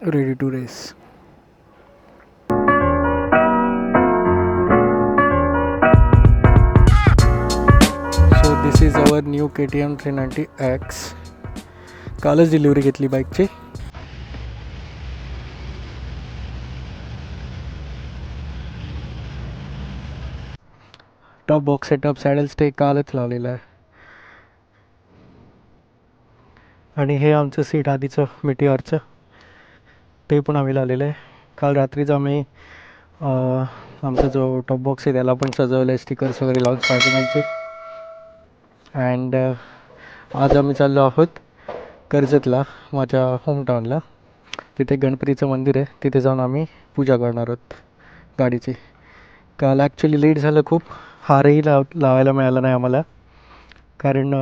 ready to race. So this is our new KTM 390X. कालच delivery घेतली बाईकची. Top box setup, saddle stay कालच लावलेला आहे. आणि हे आमचं सीट आधीचं मिटिऑरचं ते पण आम्ही लावलेलं आहे. काल रात्रीच आम्ही आमचा जो टॉप बॉक्स आहे त्याला पण सजवलं आहे स्टिकर्स वगैरे लावून स्पायडरमॅनचे. अँड आज आम्ही चाललो आहोत कर्जतला, माझ्या होमटाऊनला. तिथे गणपतीचं मंदिर आहे, तिथे जाऊन आम्ही पूजा करणार आहोत गाडीची. काल ॲक्च्युली लेट झालं खूप. हारही लावायला मिळाला नाही आम्हाला, कारण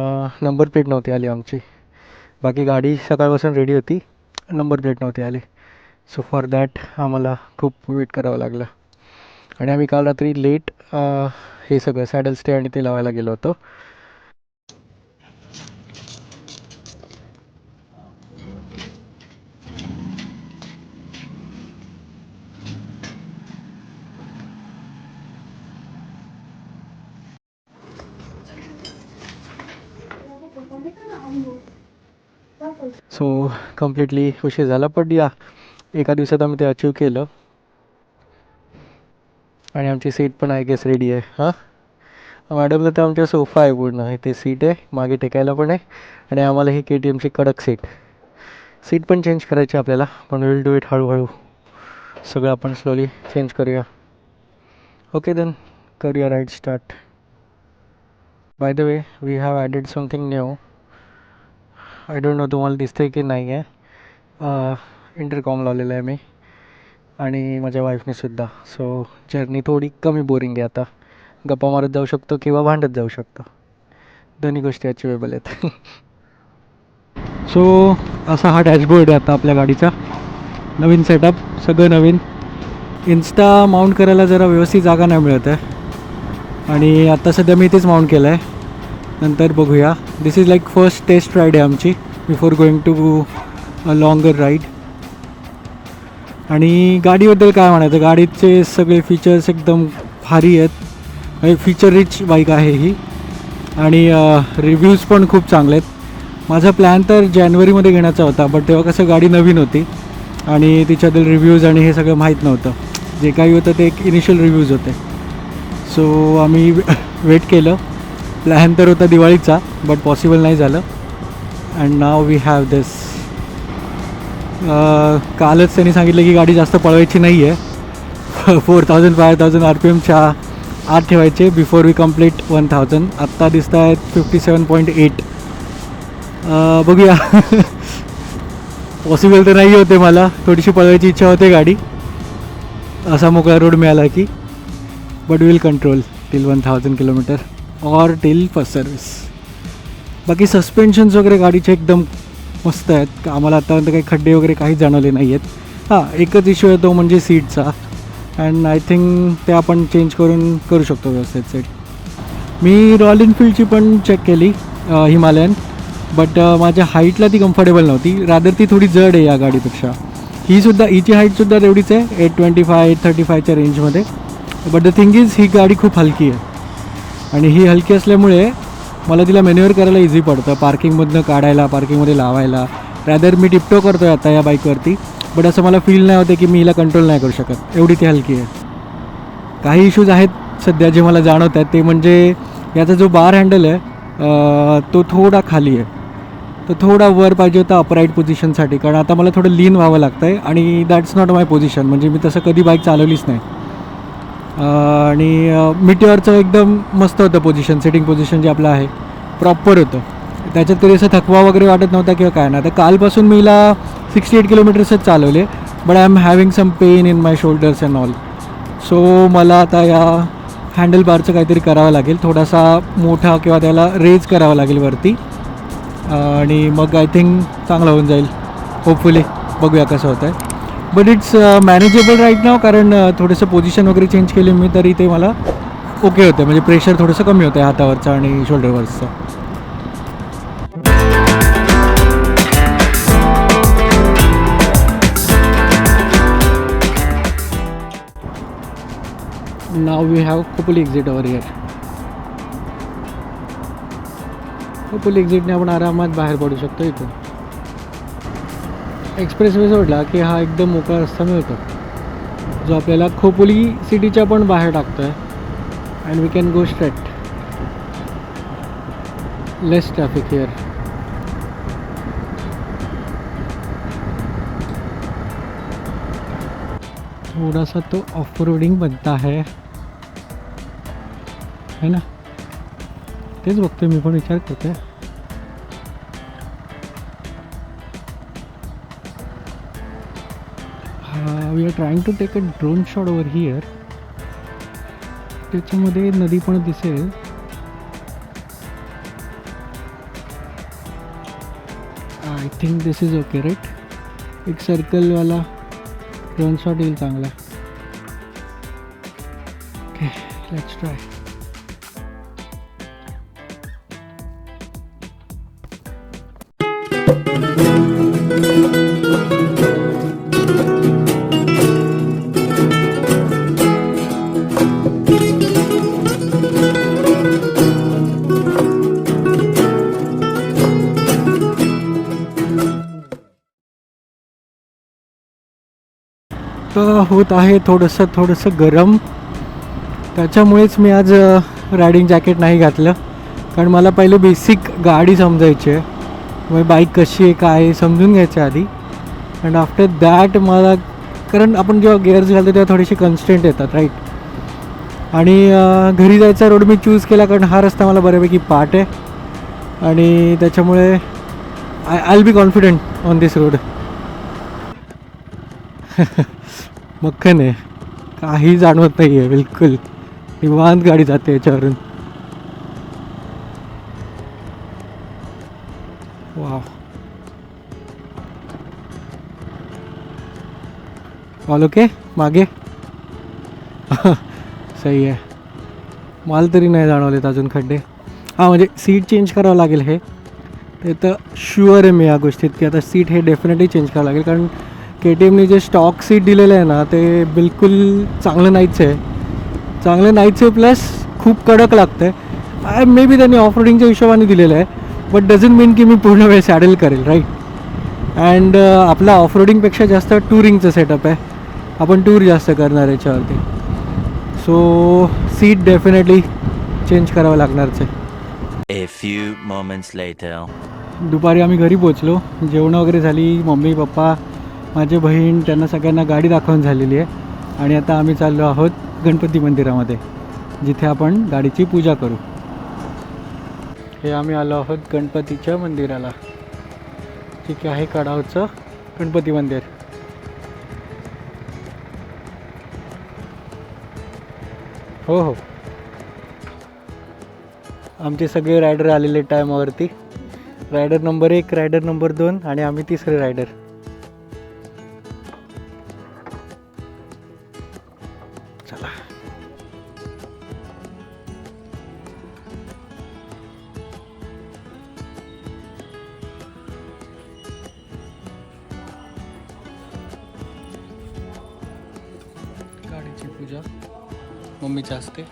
नंबर प्लेट नव्हती आली आमची. बाकी गाडी सकाळपासून रेडी होती, नंबर प्लेट नव्हती आली. सो फॉर दॅट आम्हाला खूप वेट करावं लागलं. आणि आम्ही काल रात्री लेट हे सगळं सॅडल स्टे आणि ते लावायला गेलो होतो. सो कम्प्लिटली उशीर झाला, पण या एका दिवसात आम्ही ते अचीव केलं. आणि आमची सीट पण आय गेस रेडी आहे. हां मॅडमला तर आमच्या सोफा आहे पूर्ण, इथे सीट आहे, मागे टेकायला पण आहे. आणि आम्हाला ही KTMची कडक सीट पण चेंज करायची आपल्याला, पण विल डू इट हळूहळू. सगळं आपण स्लोली चेंज करूया. ओके देन, करूया ride start. By the way, we have added something new. I don't know तुम्हाला दिसतंय की नाही आहे. इंटरकॉम लावलेलं आहे मी आणि माझ्या वाईफने सुद्धा. सो जर्नी थोडी कमी बोरिंग आहे आता. गप्पा मारत जाऊ शकतो किंवा भांडत जाऊ शकतो, दोन्ही गोष्टी अचिवेबल आहेत. सो असा हा डॅशबोर्ड आहे आता आपल्या गाडीचा. नवीन सेटअप, सगळं नवीन. इन्स्टा माउंट करायला जरा व्यवस्थित जागा नाही मिळत आहे, आणि आत्ता सध्या मी इथेच माउंट केलं आहे. नंतर बघूया. This is like first test ride आहे आमची before going to a longer ride. आणि गाडीबद्दल काय म्हणायचं, गाडीचे सगळे फीचर्स एकदम भारी आहेत. फीचर रिच बाईक आहे ही. आणि रिव्ह्यूज पण खूप चांगले आहेत. माझा प्लॅन तर जानेवारीमध्ये घेण्याचा होता, बट तेव्हा कसं गाडी नवीन होती आणि तिच्यातील रिव्ह्यूज आणि हे सगळं माहीत नव्हतं. जे काही होतं ते एक इनिशियल रिव्ह्यूज होते. सो आम्ही वेट केलं. प्लॅन तर होता दिवाळीचा, बट पॉसिबल नाही झालं. अँड नाव वी हॅव दिस. कालच त्यांनी सांगितलं की गाडी जास्त पळवायची नाही आहे. 4000-5000 RPMच्या आत ठेवायचे बिफोर वी कम्प्लीट 1000. आत्ता दिसत आहेत 57.8. बघूया. पॉसिबल तर नाही होते. मला थोडीशी पळवायची इच्छा होते गाडी, असा मोकळा रोड मिळाला की. But will control till 1000 kilometre और टिल फर्स्ट सर्विस. बाकी सस्पेन्शन्स वगैरे गाडीचे एकदम मस्त आहेत. आम्हाला आत्तापर्यंत काही खड्डे वगैरे काहीच जाणवले नाही आहेत. हां, एकच इश्यू आहे तो म्हणजे सीटचा. अँड आय थिंक ते आपण चेंज करू शकतो व्यवस्थित सीट. मी रॉयल एनफिल्डची पण चेक केली, हिमालयन, बट माझ्या हाईटला ती कम्फर्टेबल नव्हती. रादर ती थोडी जड आहे या गाडीपेक्षा. हिची हाईटसुद्धा तेवढीच आहे, 825-835च्या रेंजमध्ये. But the thing is he गाडी खूप हलकी आहे. आणि ही हलकी असल्यामुळे मला तिला मॅन्युअर करायला इझी पडतं, पार्किंगमधनं काढायला, पार्किंगमध्ये लावायला. रॅदर मी टिपटो करतो आहे आता या बाईकवरती, बट असं मला फील नाही होते की मी हिला कंट्रोल नाही करू शकत, एवढी ती हलकी आहे. काही इश्यूज आहेत सध्या जे मला जाणवत आहेत, ते म्हणजे याचा जो बार हँडल आहे तो थोडा खाली आहे. तो थोडा वर पाहिजे होता अपराईट पोझिशनसाठी, कारण आता मला थोडं लीन व्हावं लागतं आहे आणि दॅट्स नॉट माय पोझिशन. म्हणजे मी तसं कधी बाईक चालवलीच नाही. आणि मिटिऑरचं एकदम मस्त होतं पोझिशन, सिटिंग पोझिशन जे आपलं आहे प्रॉपर होतं. त्याच्यात कधी असं थकवा वगैरे वाटत नव्हता किंवा काय नाही. तर कालपासून मी हिला 68 किलोमीटर्सच चालवले, but I am having some pain in my shoulders and all. So मला आता या हँडल बारचं काहीतरी करावं लागेल, थोडासा मोठा किंवा त्याला रेज करावं लागेल वरती, आणि मग आय थिंक चांगलं होऊन जाईल होपफुली. बघूया कसं होतं आहे. बट इट्स मॅनेजेबल राईट नाव, कारण थोडंसं पोझिशन वगैरे चेंज केले मी तरी ते मला ओके होतं. म्हणजे प्रेशर थोडंसं कमी होतं आहे हातावरचं आणि शोल्डरवरचं. नाव we have Khopoli exit over here. Khopoli एक्झिटने आपण आरामात बाहेर पडू शकतो इथून. एक्सप्रेसवे सोडला की हा एकदम मोकळा रस्ता मिळतो जो आपल्याला खोपोली सिटीच्या पण बाहेर टाकतो आहे. And we can go straight. Less traffic here. थोड़ा सा तो ऑफ रोडिंग बनता है ना. तेच बघतोय मी पण विचार करतोय. We are trying to take a drone shot over here. त्याच्यामध्ये नदी पण दिसेल. I think this is okay right. एक सर्कलवाला ड्रोन शॉट येईल चांगला. Okay let's try. होत आहे थोडंसं गरम. त्याच्यामुळेच मी आज रायडिंग जॅकेट नाही घातलं. कारण मला पहिले बेसिक गाडी समजायची आहे. मग बाईक कशी आहे काय आहे समजून घ्यायचं आधी. अँड आफ्टर दॅट मला, कारण आपण जेव्हा गिअर्स घालतो तेव्हा थोडीशी कन्स्टंट येतात राईट. आणि घरी जायचा रोड मी चूज केला कारण हा रस्ता मला बऱ्यापैकी पाठ आहे. आणि त्याच्यामुळे I will be confident on this road. मक्खन आहे, काही जाणवत नाही आहे बिलकुल. निवांत गाडी जाते याच्यावरून. वाव. ऑल ओके मागे. सही आहे. मला तरी नाही जाणवलेत अजून खड्डे. हां म्हणजे सीट चेंज करावं लागेल. हे ते तर शुअर आहे मी या गोष्टीत की आता सीट हे डेफिनेटली चेंज करावं लागेल. कारण KTMने जे स्टॉक सीट दिलेलं आहे ना ते बिलकुल चांगलं नाहीच आहे. प्लस खूप कडक लागतं आहे. मे बी त्यांनी ऑफ रोडिंगच्या हिशोबाने दिलेलं आहे. बट डझंट मीन की मी पूर्ण वेळ सॅडल करेल राईट. अँड आपला ऑफ रोडिंगपेक्षा जास्त टुरिंगचं सेटअप आहे. आपण टूर जास्त करणार याच्यावरती. सो सीट डेफिनेटली चेंज करावं लागणारच आहे. A few moments later. दुपारी आम्ही घरी पोचलो. जेवणं वगैरे झाली. मम्मी पप्पा माझी बहीण त्यांना सगळ्यांना गाडी दाखवून झालेली आहे. आणि आता आम्ही चाललो आहोत गणपती मंदिरामध्ये जिथे आपण गाडीची पूजा करू. हे आम्ही आलो आहोत गणपतीच्या मंदिराला. ठीक आहे कडावचं गणपती मंदिर. हो आमचे सगळे रायडर आलेले टायमावरती. रायडर नंबर 1, रायडर नंबर 2 आणि आम्ही तिसरे रायडर. चला गाडीची पूजा मम्मीची असते.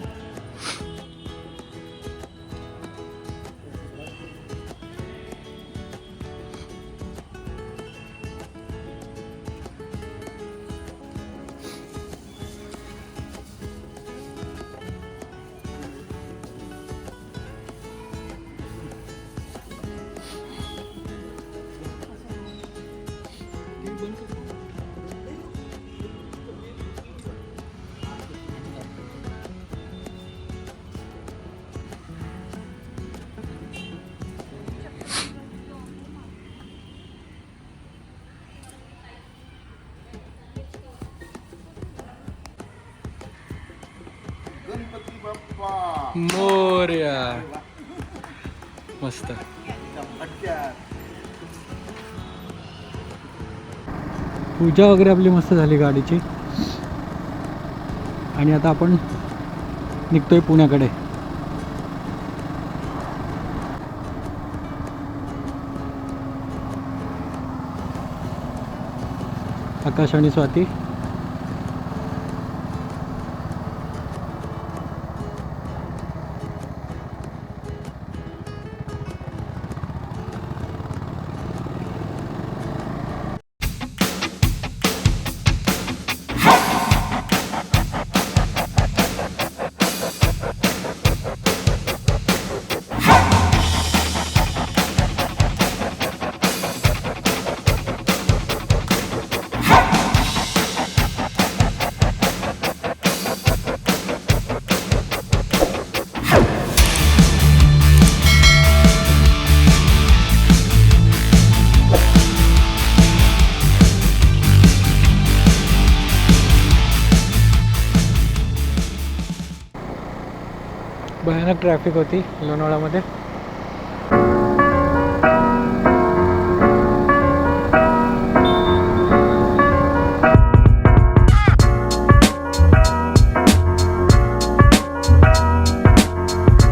मोरया. मस्त. पूजा वगैरे आपली मस्त झाली गाडीची. आणि आता आपण निघतोय पुण्याकडे. आकाश आणि स्वाती भयानक ट्रॅफिक होती लोणावळ्यामध्ये.